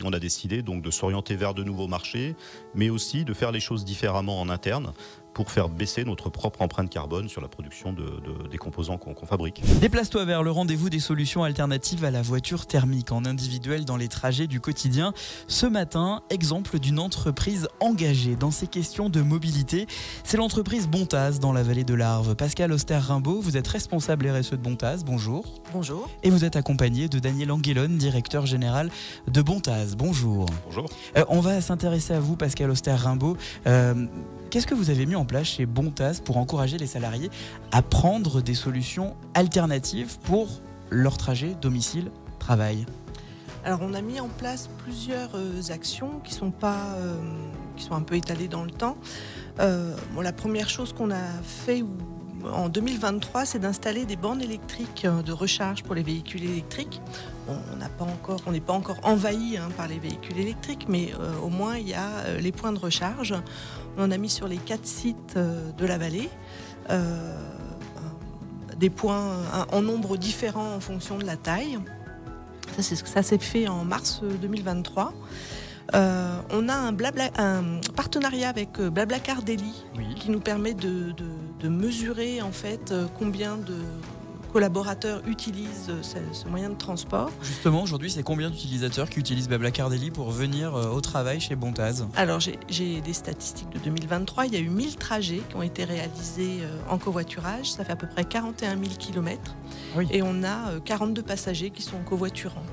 On a décidé donc de s'orienter vers de nouveaux marchés, mais aussi de faire les choses différemment en interne pour faire baisser notre propre empreinte carbone sur la production des composants qu'on fabrique. Déplace-toi vers le rendez-vous des solutions alternatives à la voiture thermique en individuel dans les trajets du quotidien. Ce matin, exemple d'une entreprise engagée dans ces questions de mobilité. C'est l'entreprise Bontaz dans la vallée de l'Arve. Pascal Auster-Rimbaud, vous êtes responsable RSE de Bontaz. Bonjour. Bonjour. Et vous êtes accompagné de Daniel Anguelone, directeur général de Bontaz. Bonjour. Bonjour. On va s'intéresser à vous, Pascal Auster-Rimbaud. Qu'est-ce que vous avez mis en place chez Bontaz pour encourager les salariés à prendre des solutions alternatives pour leur trajet domicile-travail ? Alors on a mis en place plusieurs actions qui sont un peu étalées dans le temps. La première chose qu'on a fait en 2023, c'est d'installer des bornes électriques de recharge pour les véhicules électriques. On n'est pas encore envahi par les véhicules électriques, mais au moins il y a les points de recharge. On en a mis sur les 4 sites de la vallée. Des points en nombre différent en fonction de la taille. Ça s'est fait en mars 2023. On a un partenariat avec Blablacar Daily, Oui. qui nous permet de mesurer en fait combien de collaborateurs utilisent ce moyen de transport. Justement, aujourd'hui, c'est combien d'utilisateurs qui utilisent Blablacar Daily pour venir au travail chez Bontaz ? Alors j'ai des statistiques de 2023, il y a eu 1000 trajets qui ont été réalisés en covoiturage, ça fait à peu près 41 000 km. Oui. Et on a 42 passagers qui sont covoiturants.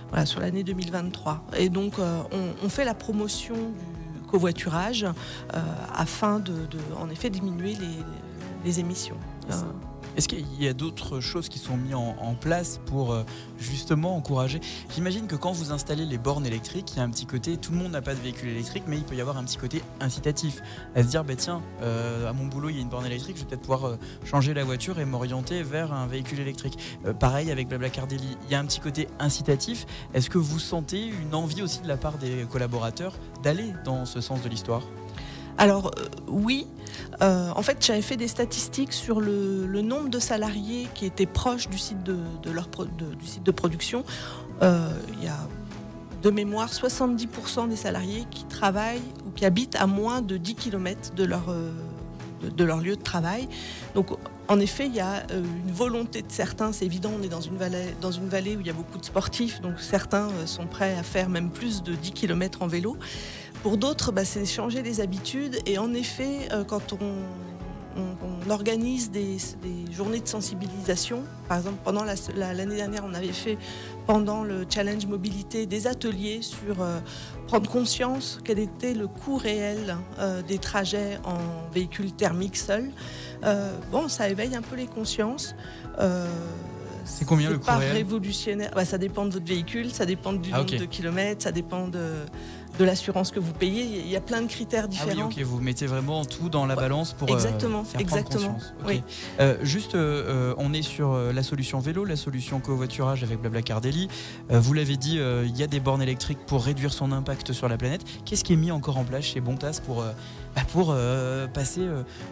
Voilà, sur l'année 2023. Et donc, on fait la promotion du covoiturage afin en effet, diminuer les émissions. Est-ce qu'il y a d'autres choses qui sont mises en place pour justement encourager ? J'imagine que quand vous installez les bornes électriques, il y a un petit côté, tout le monde n'a pas de véhicule électrique, mais il peut y avoir un petit côté incitatif. À se dire, tiens, à mon boulot, il y a une borne électrique, je vais peut-être pouvoir changer la voiture et m'orienter vers un véhicule électrique. Pareil avec Blablacar Daily, il y a un petit côté incitatif. Est-ce que vous sentez une envie aussi de la part des collaborateurs d'aller dans ce sens de l'histoire ? Alors oui, en fait j'avais fait des statistiques sur le nombre de salariés qui étaient proches du site du site de production. Il y a de mémoire 70% des salariés qui travaillent ou qui habitent à moins de 10 km de leur lieu de travail. Donc en effet, il y a une volonté de certains, c'est évident, on est dans une vallée où il y a beaucoup de sportifs, donc certains sont prêts à faire même plus de 10 km en vélo. Pour d'autres, c'est changer les habitudes. Et en effet, quand on organise des journées de sensibilisation, par exemple, pendant l'année dernière, on avait fait, pendant le challenge mobilité, des ateliers sur prendre conscience quel était le coût réel des trajets en véhicule thermique seul. Ça éveille un peu les consciences. C'est combien le coût réel ? C'est pas révolutionnaire. Ça dépend de votre véhicule, ça dépend du nombre de kilomètres, ça dépend de l'assurance que vous payez. Il y a plein de critères différents. Ah oui, ok, vous mettez vraiment tout dans la balance pour faire prendre conscience. Okay. Oui. On est sur la solution vélo, la solution covoiturage avec Blablacar Daily. Vous l'avez dit, il y a des bornes électriques pour réduire son impact sur la planète. Qu'est-ce qui est mis encore en place chez Bontaz pour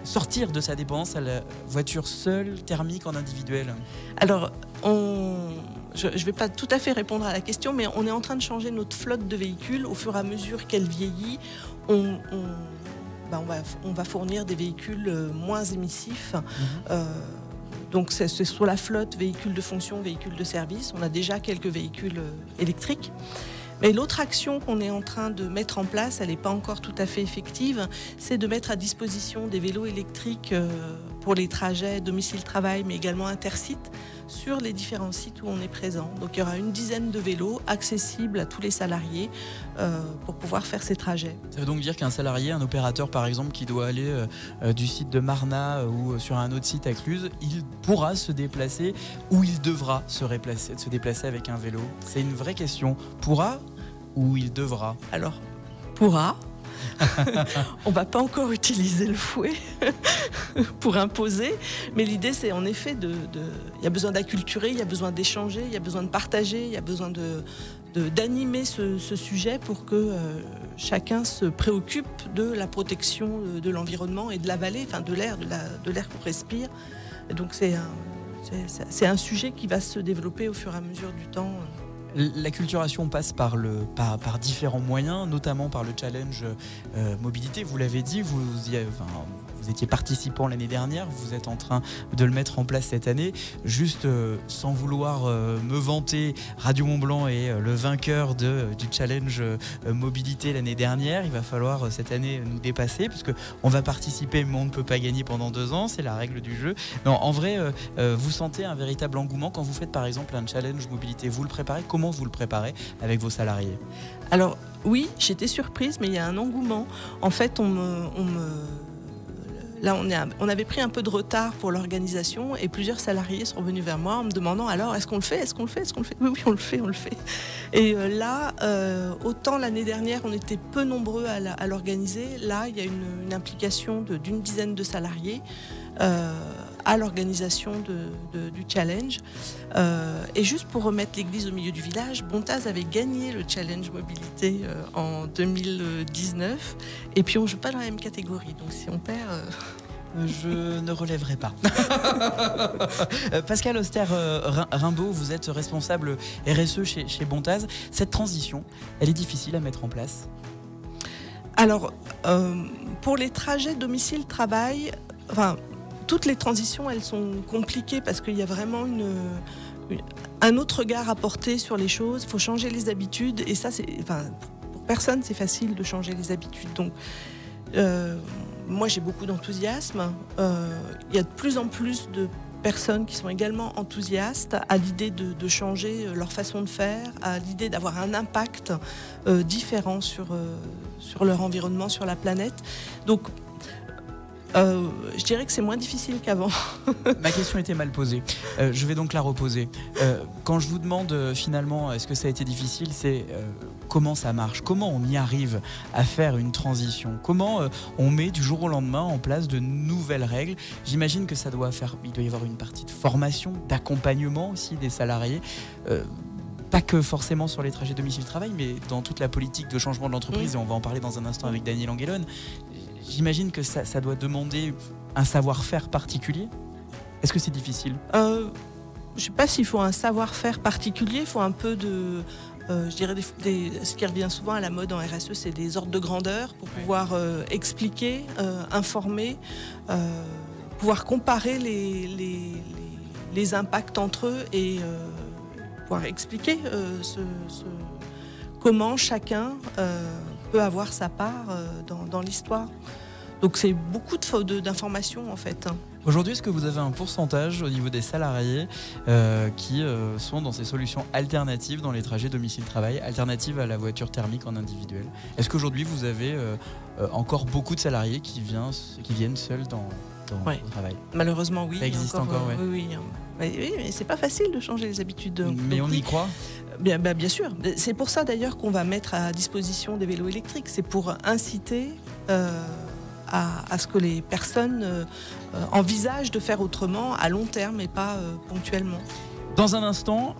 sortir de sa dépendance à la voiture seule, thermique, en individuel ? Alors, je ne vais pas tout à fait répondre à la question, mais on est en train de changer notre flotte de véhicules au fur et à mesure qu'elle vieillit. On va fournir des véhicules moins émissifs. Donc c'est sur la flotte, véhicules de fonction, véhicules de service. On a déjà quelques véhicules électriques. Mais l'autre action qu'on est en train de mettre en place, elle n'est pas encore tout à fait effective, c'est de mettre à disposition des vélos électriques pour les trajets domicile-travail, mais également intersites, sur les différents sites où on est présent. Donc il y aura une dizaine de vélos accessibles à tous les salariés pour pouvoir faire ces trajets. Ça veut donc dire qu'un salarié, un opérateur par exemple, qui doit aller du site de Marna ou sur un autre site à Cluse, il pourra se déplacer ou il devra se déplacer avec un vélo. C'est une vraie question. Pourra ou il devra ? Alors, pourra. On ne va pas encore utiliser le fouet pour imposer, mais l'idée c'est en effet il y a besoin d'acculturer, il y a besoin d'échanger, il y a besoin de partager, il y a besoin d'animer ce sujet pour que chacun se préoccupe de la protection de l'environnement et de la vallée, enfin de l'air qu'on respire. Et donc c'est un sujet qui va se développer au fur et à mesure du temps. L'acculturation passe par différents moyens, notamment par le challenge mobilité. Vous l'avez dit, vous étiez participant l'année dernière, vous êtes en train de le mettre en place cette année. Juste sans vouloir me vanter, Radio Mont-Blanc est le vainqueur du challenge mobilité l'année dernière. Il va falloir cette année nous dépasser, puisque on va participer, mais on ne peut pas gagner pendant 2 ans. C'est la règle du jeu. Non, en vrai, vous sentez un véritable engouement quand vous faites par exemple un challenge mobilité. Vous le préparez? Comment vous le préparez avec vos salariés? Alors oui, j'étais surprise, mais il y a un engouement. En fait, Là, on avait pris un peu de retard pour l'organisation et plusieurs salariés sont venus vers moi en me demandant alors est-ce qu'on le fait, est-ce qu'on le fait, est-ce qu'on le fait. Oui, on le fait. Et là, autant l'année dernière on était peu nombreux à l'organiser, là il y a une implication d'une dizaine de salariés à l'organisation du challenge. Et juste pour remettre l'église au milieu du village, Bontaz avait gagné le challenge mobilité en 2019 et puis on ne joue pas dans la même catégorie, donc si on perd... Je ne relèverai pas. Pascal Auster-Rimbaud, vous êtes responsable RSE chez Bontaz. Cette transition, elle est difficile à mettre en place? Alors, pour les trajets domicile-travail, toutes les transitions, elles sont compliquées parce qu'il y a vraiment un autre regard à porter sur les choses. Il faut changer les habitudes et ça, pour personne, c'est facile de changer les habitudes. Donc, moi, j'ai beaucoup d'enthousiasme. Il y a de plus en plus de personnes qui sont également enthousiastes à l'idée de changer leur façon de faire, à l'idée d'avoir un impact différent sur leur environnement, sur la planète. Donc, je dirais que c'est moins difficile qu'avant. Ma question était mal posée. Je vais donc la reposer. Quand je vous demande finalement est-ce que ça a été difficile, c'est comment ça marche? Comment on y arrive à faire une transition? Comment on met du jour au lendemain en place de nouvelles règles? J'imagine que il doit y avoir une partie de formation, d'accompagnement aussi des salariés. Pas que forcément sur les trajets domicile-travail, mais dans toute la politique de changement de l'entreprise, et on va en parler dans un instant avec Daniel Anguelone. J'imagine que ça doit demander un savoir-faire particulier. Est-ce que c'est difficile? Je ne sais pas s'il faut un savoir-faire particulier, il faut un peu de... je dirais ce qui revient souvent à la mode en RSE, c'est des ordres de grandeur pour pouvoir expliquer, informer, pouvoir comparer les impacts entre eux et pouvoir expliquer comment chacun peut avoir sa part dans l'histoire. Donc c'est beaucoup d'informations en fait. Aujourd'hui, est-ce que vous avez un pourcentage au niveau des salariés qui sont dans ces solutions alternatives dans les trajets domicile-travail, alternatives à la voiture thermique en individuel? Est-ce qu'aujourd'hui vous avez encore beaucoup de salariés qui viennent seuls au travail? Malheureusement oui. Ça existe encore, oui, mais c'est pas facile de changer les habitudes. Mais on y croit? Bien sûr. C'est pour ça d'ailleurs qu'on va mettre à disposition des vélos électriques. C'est pour inciter à ce que les personnes envisagent de faire autrement à long terme et pas ponctuellement. Dans un instant,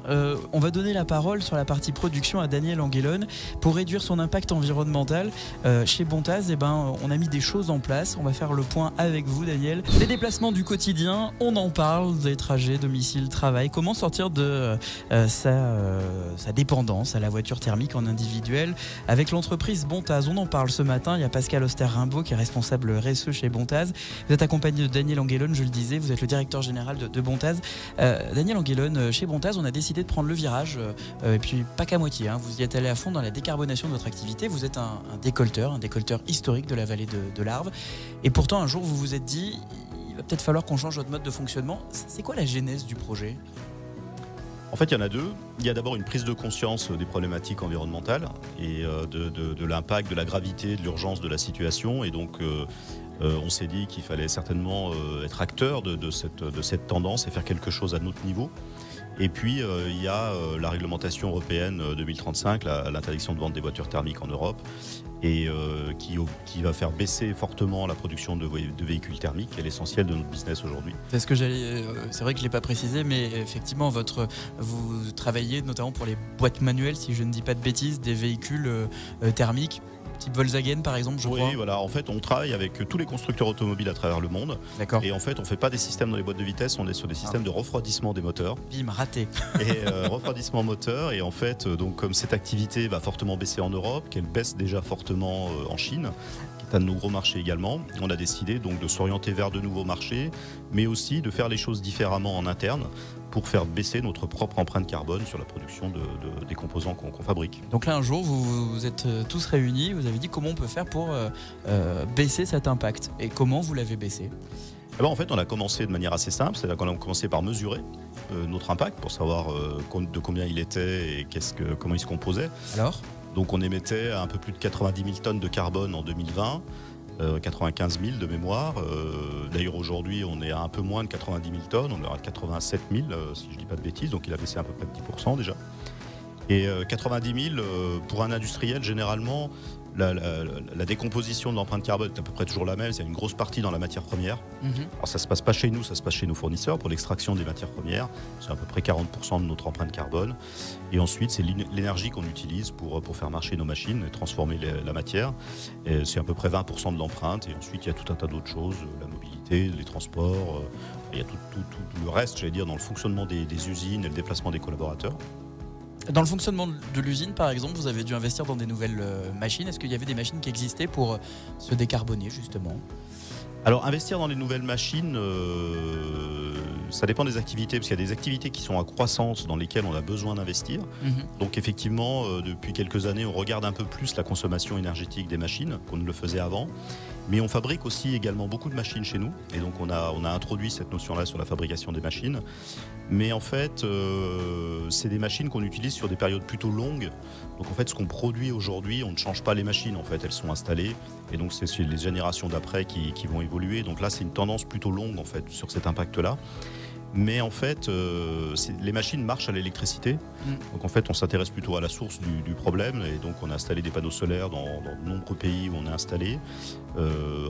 on va donner la parole sur la partie production à Daniel Anguelone. Pour réduire son impact environnemental, chez Bontaz, on a mis des choses en place. On va faire le point avec vous, Daniel. Les déplacements du quotidien, on en parle, des trajets domicile-travail. Comment sortir de sa dépendance à la voiture thermique en individuel avec l'entreprise Bontaz? On en parle ce matin. Il y a Pascal Auster-Rimbaud qui est responsable RSE chez Bontaz. Vous êtes accompagné de Daniel Anguelone, je le disais. Vous êtes le directeur général de Bontaz. Daniel Anguelone, chez Bontaz, on a décidé de prendre le virage, et puis pas qu'à moitié. Vous y êtes allé à fond dans la décarbonation de votre activité. Vous êtes un décolteur historique de la vallée de l'Arve. Et pourtant, un jour, vous vous êtes dit, il va peut-être falloir qu'on change notre mode de fonctionnement. C'est quoi la genèse du projet? En fait, il y en a deux. Il y a d'abord une prise de conscience des problématiques environnementales et de l'impact, de la gravité, de l'urgence de la situation. Et donc, on s'est dit qu'il fallait certainement être acteur de cette tendance et faire quelque chose à notre niveau. Et puis, il y a la réglementation européenne 2035, l'interdiction de vente des voitures thermiques en Europe, et qui va faire baisser fortement la production de véhicules thermiques, qui est l'essentiel de notre business aujourd'hui. C'est vrai que je ne l'ai pas précisé, mais effectivement, vous travaillez notamment pour les boîtes manuelles, si je ne dis pas de bêtises, des véhicules thermiques type Volkswagen par exemple, je crois. Oui, voilà. En fait, on travaille avec tous les constructeurs automobiles à travers le monde. D'accord. Et en fait, on fait pas des systèmes dans les boîtes de vitesse, on est sur des systèmes de refroidissement des moteurs. Bim, raté. Et refroidissement moteur. Et en fait, donc comme cette activité va fortement baisser en Europe, qu'elle baisse déjà fortement en Chine, qui est un de nos gros marchés également, on a décidé donc de s'orienter vers de nouveaux marchés, mais aussi de faire les choses différemment en interne pour faire baisser notre propre empreinte carbone sur la production des composants qu'on fabrique. Donc là, un jour, vous êtes tous réunis, vous avez dit comment on peut faire pour baisser cet impact. Et comment vous l'avez baissé? En fait, on a commencé de manière assez simple, c'est-à-dire qu'on a commencé par mesurer notre impact pour savoir de combien il était et comment il se composait. Alors? Donc on émettait un peu plus de 90 000 tonnes de carbone en 2020. 95 000 de mémoire. D'ailleurs aujourd'hui on est à un peu moins de 90 000 tonnes, on est à 87 000 si je ne dis pas de bêtises, donc il a baissé à peu près de 10% déjà. Et 90 000 pour un industriel, généralement la décomposition de l'empreinte carbone est à peu près toujours la même, c'est une grosse partie dans la matière première. Alors ça ne se passe pas chez nous, ça se passe chez nos fournisseurs pour l'extraction des matières premières, c'est à peu près 40% de notre empreinte carbone. Et ensuite c'est l'énergie qu'on utilise pour faire marcher nos machines et transformer la matière. C'est à peu près 20% de l'empreinte. Et ensuite il y a tout un tas d'autres choses, la mobilité, les transports, il y a tout le reste, j'allais dire, dans le fonctionnement des usines et le déplacement des collaborateurs. Dans le fonctionnement de l'usine, par exemple, vous avez dû investir dans des nouvelles machines. Est-ce qu'il y avait des machines qui existaient pour se décarboner, justement? Alors, investir dans les nouvelles machines, ça dépend des activités, parce qu'il y a des activités qui sont en croissance dans lesquelles on a besoin d'investir. Donc, effectivement, depuis quelques années, on regarde un peu plus la consommation énergétique des machines qu'on ne le faisait avant. Mais on fabrique aussi également beaucoup de machines chez nous. Et donc, on a introduit cette notion-là sur la fabrication des machines. Mais en fait, c'est des machines qu'on utilise sur des périodes plutôt longues. Donc, en fait, ce qu'on produit aujourd'hui, on ne change pas les machines. En fait, elles sont installées. Et donc, c'est les générations d'après qui vont évoluer. Donc là, c'est une tendance plutôt longue, en fait, sur cet impact-là. Mais en fait, les machines marchent à l'électricité. Donc en fait, on s'intéresse plutôt à la source du problème. Et donc on a installé des panneaux solaires dans de nombreux pays où on est installé.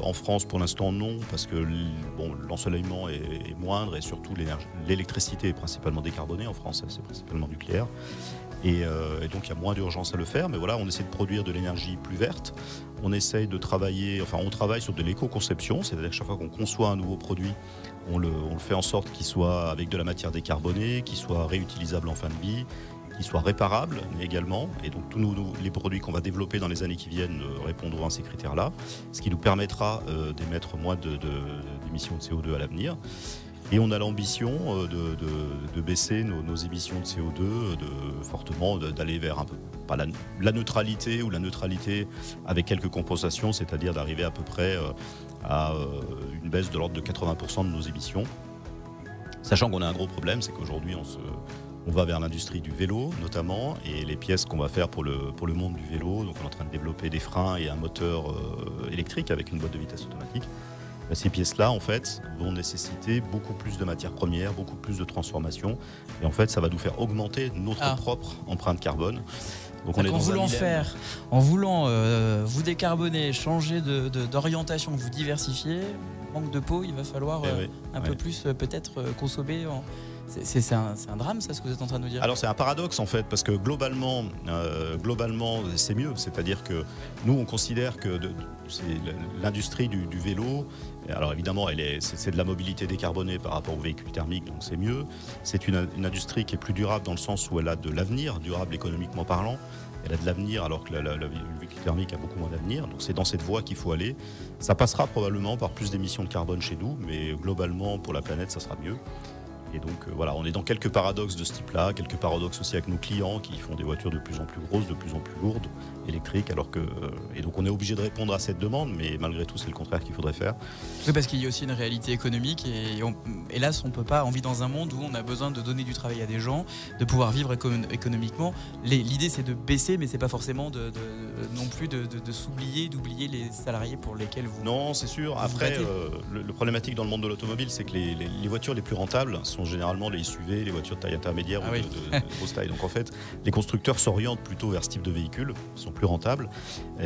En France, pour l'instant, non, parce que l'ensoleillement est moindre et surtout l'électricité est principalement décarbonée. En France, c'est principalement nucléaire. Et donc il y a moins d'urgence à le faire. Mais voilà, on essaie de produire de l'énergie plus verte. On essaye de travailler, on travaille sur de l'éco-conception, c'est-à-dire que chaque fois qu'on conçoit un nouveau produit, on le fait en sorte qu'il soit avec de la matière décarbonée, qu'il soit réutilisable en fin de vie, qu'il soit réparable également. Et donc tous les produits qu'on va développer dans les années qui viennent répondront à ces critères-là, ce qui nous permettra d'émettre moins d'émissions de CO2 à l'avenir. Et on a l'ambition de baisser nos émissions de CO2 fortement, d'aller vers un peu, pas la neutralité ou la neutralité avec quelques compensations, c'est-à-dire d'arriver à peu près à une baisse de l'ordre de 80% de nos émissions. Sachant qu'on a un gros problème, c'est qu'aujourd'hui on va vers l'industrie du vélo notamment, et les pièces qu'on va faire pour le monde du vélo, donc on est en train de développer des freins et un moteur électrique avec une boîte de vitesse automatique. Ces pièces-là, en fait, vont nécessiter beaucoup plus de matières premières, beaucoup plus de transformation. Et en fait, ça va nous faire augmenter notre propre empreinte carbone. Donc on est en voulant vous décarboner, changer d'orientation, vous diversifier, manque de peau, il va falloir un peu plus peut-être consommer. C'est un drame, ça, ce que vous êtes en train de nous dire? Alors c'est un paradoxe en fait, parce que globalement c'est mieux. C'est-à-dire que nous on considère que c'est l'industrie du vélo. Alors évidemment c'est de la mobilité décarbonée par rapport aux véhicules thermiques, donc c'est mieux. C'est une industrie qui est plus durable dans le sens où elle a de l'avenir, durable économiquement parlant. Elle a de l'avenir alors que le véhicule thermique a beaucoup moins d'avenir. Donc c'est dans cette voie qu'il faut aller. Ça passera probablement par plus d'émissions de carbone chez nous, mais globalement pour la planète ça sera mieux. Et donc voilà, on est dans quelques paradoxes de ce type-là, quelques paradoxes aussi avec nos clients qui font des voitures de plus en plus grosses, de plus en plus lourdes, électriques, et donc on est obligé de répondre à cette demande, mais malgré tout c'est le contraire qu'il faudrait faire. Oui, parce qu'il y a aussi une réalité économique, et hélas on peut pas, on vit dans un monde où on a besoin de donner du travail à des gens, de pouvoir vivre économiquement. L'idée c'est de baisser, mais c'est pas forcément non plus de s'oublier, d'oublier les salariés pour lesquels vous... Non, c'est sûr. Après, le problématique dans le monde de l'automobile, c'est que les voitures les plus rentables sont sont généralement les SUV, les voitures de taille intermédiaire ou oui. de grosse taille. Donc en fait, les constructeurs s'orientent plutôt vers ce type de véhicules, qui sont plus rentables,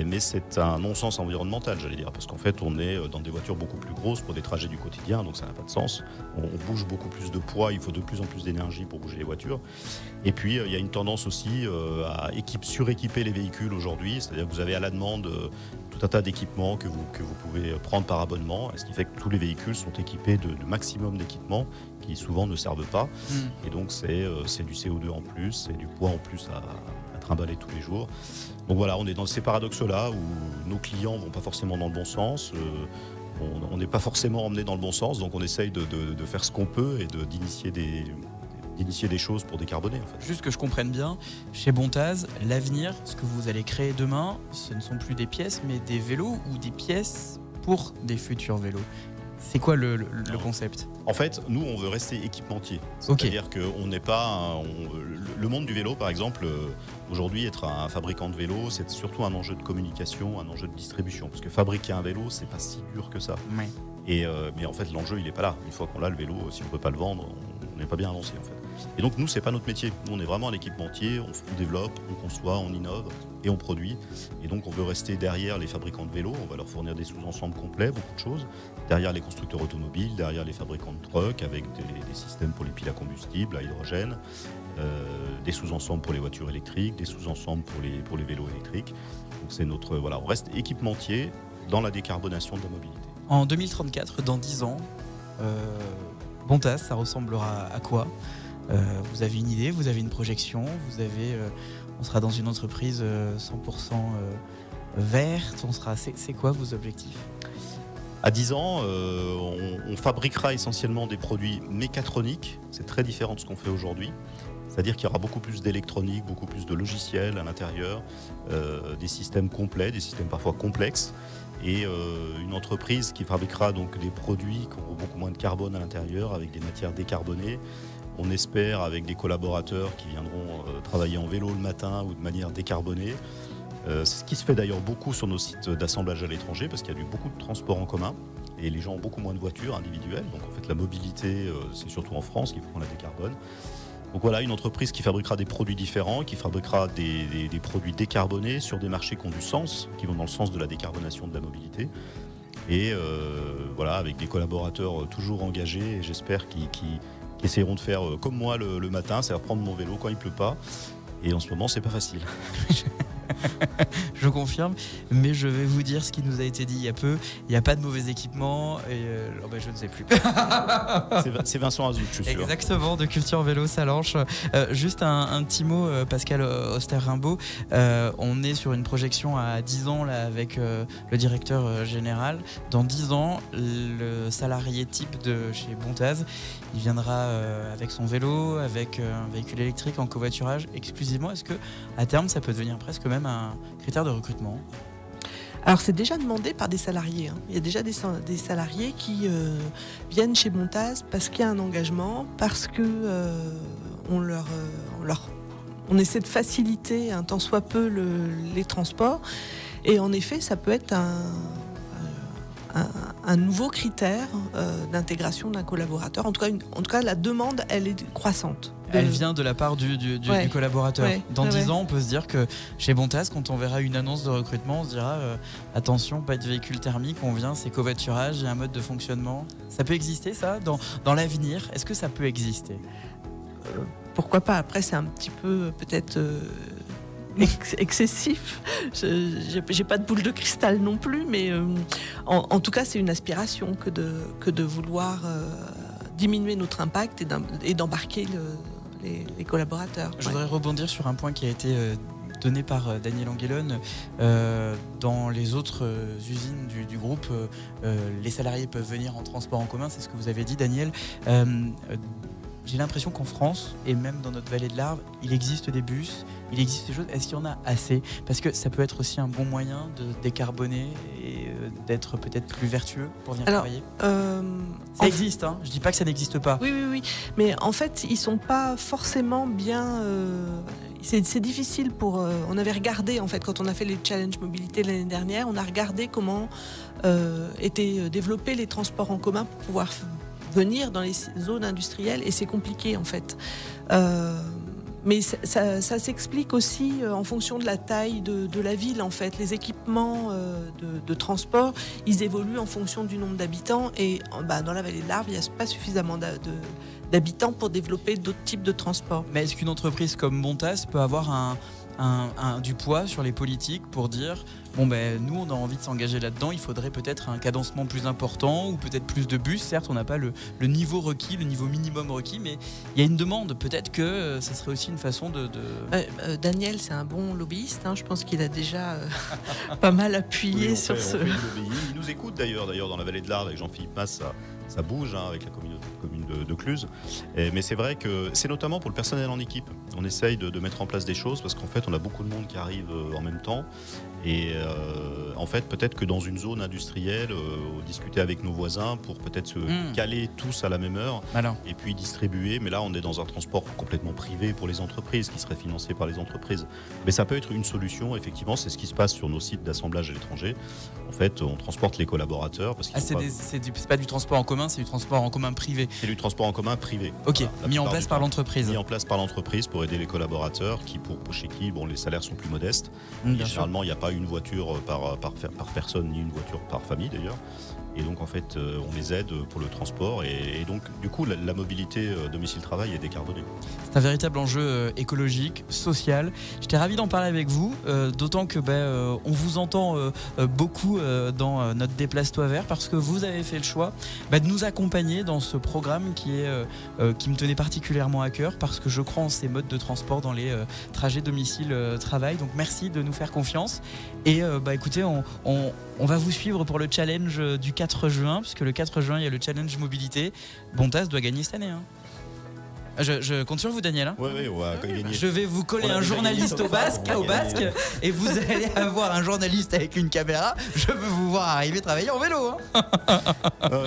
mais c'est un non-sens environnemental, j'allais dire, parce qu'en fait, on est dans des voitures beaucoup plus grosses pour des trajets du quotidien, donc ça n'a pas de sens. On bouge beaucoup plus de poids, il faut de plus en plus d'énergie pour bouger les voitures. Et puis, il y a une tendance aussi à suréquiper les véhicules aujourd'hui, c'est-à-dire que vous avez à la demande tout un tas d'équipements que vous pouvez prendre par abonnement, ce qui fait que tous les véhicules sont équipés de maximum d'équipements qui souvent ne servent pas. Et donc c'est du CO2 en plus, c'est du poids en plus à trimballer tous les jours. Donc voilà, on est dans ces paradoxes-là où nos clients vont pas forcément dans le bon sens, on n'est pas forcément emmené dans le bon sens, donc on essaye de faire ce qu'on peut et d'initier des choses pour décarboner en fait. Juste que je comprenne bien, chez Bontaz, l'avenir, ce que vous allez créer demain, ce ne sont plus des pièces mais des vélos ou des pièces pour des futurs vélos. C'est quoi le concept ? En fait, nous, on veut rester équipementier. C'est-à-dire que on n'est pas... le monde du vélo, par exemple, aujourd'hui, être un fabricant de vélo, c'est surtout un enjeu de communication, un enjeu de distribution. Parce que fabriquer un vélo, c'est pas si dur que ça. Oui. Mais en fait, l'enjeu, il n'est pas là. Une fois qu'on a le vélo, si on ne peut pas le vendre, on n'est pas bien avancé, en fait. Et donc, nous, c'est pas notre métier. Nous, on est vraiment un équipementier. On développe, on conçoit, on innove et on produit. Et donc, on veut rester derrière les fabricants de vélos. On va leur fournir des sous-ensembles complets, beaucoup de choses. Derrière les constructeurs automobiles, derrière les fabricants de trucks, avec des systèmes pour les piles à combustible, à hydrogène, des sous-ensembles pour les voitures électriques, des sous-ensembles pour les vélos électriques. Donc, c'est notre... Voilà, on reste équipementier dans la décarbonation de la mobilité. En 2034, dans 10 ans, Bontaz, ça ressemblera à quoi ? Vous avez une idée, vous avez une projection, on sera dans une entreprise 100% verte, c'est quoi vos objectifs ? À 10 ans, on fabriquera essentiellement des produits mécatroniques, c'est très différent de ce qu'on fait aujourd'hui. C'est-à-dire qu'il y aura beaucoup plus d'électronique, beaucoup plus de logiciels à l'intérieur, des systèmes complets, des systèmes parfois complexes, et une entreprise qui fabriquera donc des produits qui auront beaucoup moins de carbone à l'intérieur, avec des matières décarbonées. On espère avec des collaborateurs qui viendront travailler en vélo le matin ou de manière décarbonée. C'est ce qui se fait d'ailleurs beaucoup sur nos sites d'assemblage à l'étranger, parce qu'il y a beaucoup de transports en commun et les gens ont beaucoup moins de voitures individuelles. Donc en fait la mobilité, c'est surtout en France qu'il faut qu'on la décarbone. Donc voilà, une entreprise qui fabriquera des produits différents, qui fabriquera des produits décarbonés sur des marchés qui ont du sens, qui vont dans le sens de la décarbonation de la mobilité. Et voilà, avec des collaborateurs toujours engagés, et j'espère qu'ils essaieront de faire comme moi le matin, c'est-à-dire prendre mon vélo quand il pleut pas. Et en ce moment, c'est pas facile. Je confirme, mais je vais vous dire ce qui nous a été dit il y a peu. Il n'y a pas de mauvais équipement et je ne sais plus. C'est Vincent Azout, je suis sûr. Exactement, de Culture Vélo Salanches. Juste un petit mot, Pascal Auster-Rimbaud. On est sur une projection à 10 ans là, avec le directeur général. Dans 10 ans, le salarié type de chez Bontaz, il viendra avec son vélo, avec un véhicule électrique en covoiturage exclusivement. Est-ce que à terme, ça peut devenir presque même un critère de recrutement ? Alors c'est déjà demandé par des salariés. Il y a déjà des salariés qui viennent chez Bontaz parce qu'il y a un engagement, parce que on essaie de faciliter un tant soit peu les transports. Et en effet, ça peut être un nouveau critère d'intégration d'un collaborateur. En tout cas, la demande, elle est croissante. Elle vient de la part du collaborateur. Dans 10 ans, on peut se dire que chez Bontaz, quand on verra une annonce de recrutement, on se dira attention, pas de véhicule thermique, on vient, c'est covoiturage, il y a un mode de fonctionnement. Ça peut exister, ça, dans l'avenir ? Est-ce que ça peut exister ? Pourquoi pas ? Après, c'est un petit peu peut-être excessif. J'ai pas de boule de cristal non plus, mais en tout cas, c'est une aspiration que de vouloir diminuer notre impact et d'embarquer les collaborateurs. Je voudrais rebondir sur un point qui a été donné par Daniel Anguelone. Dans les autres usines du groupe, les salariés peuvent venir en transport en commun, c'est ce que vous avez dit, Daniel. J'ai l'impression qu'en France, et même dans notre vallée de l'Arve, il existe des bus, il existe des choses. Est-ce qu'il y en a assez ? Parce que ça peut être aussi un bon moyen de décarboner et d'être peut-être plus vertueux pour venir travailler. Ça existe, hein. Je ne dis pas que ça n'existe pas. Oui. Mais en fait, ils ne sont pas forcément bien... C'est difficile pour... on avait regardé, en fait, quand on a fait les challenges mobilité l'année dernière, on a regardé comment étaient développés les transports en commun pour pouvoir venir dans les zones industrielles et c'est compliqué en fait. Mais ça s'explique aussi en fonction de la taille de la ville en fait. Les équipements de transport, ils évoluent en fonction du nombre d'habitants et dans la vallée de l'Arve, il n'y a pas suffisamment d'habitants pour développer d'autres types de transports. Mais est-ce qu'une entreprise comme Bontas peut avoir du poids sur les politiques pour dire nous on a envie de s'engager là-dedans, il faudrait peut-être un cadencement plus important ou peut-être plus de bus. Certes on n'a pas le niveau requis, le niveau minimum requis, mais il y a une demande. Peut-être que ça serait aussi une façon de... Daniel c'est un bon lobbyiste, je pense qu'il a déjà pas mal appuyé sur ce... Il nous écoute d'ailleurs dans la vallée de l'Arve avec Jean-Philippe Mas, ça bouge avec la commune de Cluses. Mais c'est vrai que c'est notamment pour le personnel en équipe. On essaye de mettre en place des choses parce qu'en fait on a beaucoup de monde qui arrive en même temps. Et en fait, peut-être que dans une zone industrielle, discuter avec nos voisins pour peut-être se caler tous à la même heure et puis distribuer. Mais là, on est dans un transport complètement privé pour les entreprises, qui serait financé par les entreprises. Mais ça peut être une solution, effectivement. C'est ce qui se passe sur nos sites d'assemblage à l'étranger. En fait, on transporte les collaborateurs. Parce c'est pas du transport en commun, c'est du transport en commun privé. C'est du transport en commun privé. Ok, voilà, mis en place par l'entreprise. Mis en place par l'entreprise pour aider les collaborateurs chez qui les salaires sont plus modestes. Généralement, il n'y a pas une voiture par personne, ni une voiture par famille d'ailleurs. Et donc en fait, on les aide pour le transport et donc du coup la mobilité domicile-travail est décarbonée. C'est un véritable enjeu écologique, social. J'étais ravi d'en parler avec vous, d'autant que on vous entend beaucoup dans notre Déplace-toi vert parce que vous avez fait le choix de nous accompagner dans ce programme qui me tenait particulièrement à cœur parce que je crois en ces modes de transport dans les trajets domicile-travail. Donc merci de nous faire confiance et écoutez, on va vous suivre pour le challenge du 4 juin, puisque le 4 juin, il y a le challenge mobilité. Bontas doit gagner cette année. Je compte sur vous, Daniel. Oui, on va gagner. Je vais vous coller un journaliste au basque, et vous allez avoir un journaliste avec une caméra. Je veux vous voir arriver travailler en vélo.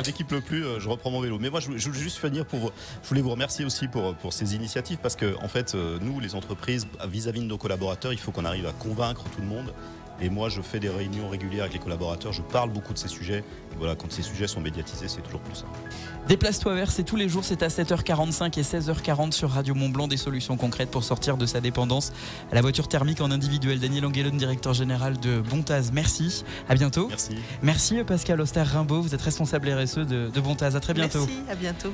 Dès qu'il pleut plus, je reprends mon vélo. Mais moi, je voulais juste finir je voulais vous remercier aussi pour ces initiatives, parce que en fait, nous, les entreprises, vis-à-vis de nos collaborateurs, il faut qu'on arrive à convaincre tout le monde. Et moi, je fais des réunions régulières avec les collaborateurs, je parle beaucoup de ces sujets. Et voilà, quand ces sujets sont médiatisés, c'est toujours plus simple. Déplace-toi vert, c'est tous les jours, c'est à 7h45 et 16h40 sur Radio Mont-Blanc. Des solutions concrètes pour sortir de sa dépendance à la voiture thermique en individuel. Daniel Anguelone, directeur général de Bontas, merci. À bientôt. Merci. Merci Pascal Auster-Rimbaud, vous êtes responsable RSE de Bontas. À très bientôt. Merci, à bientôt.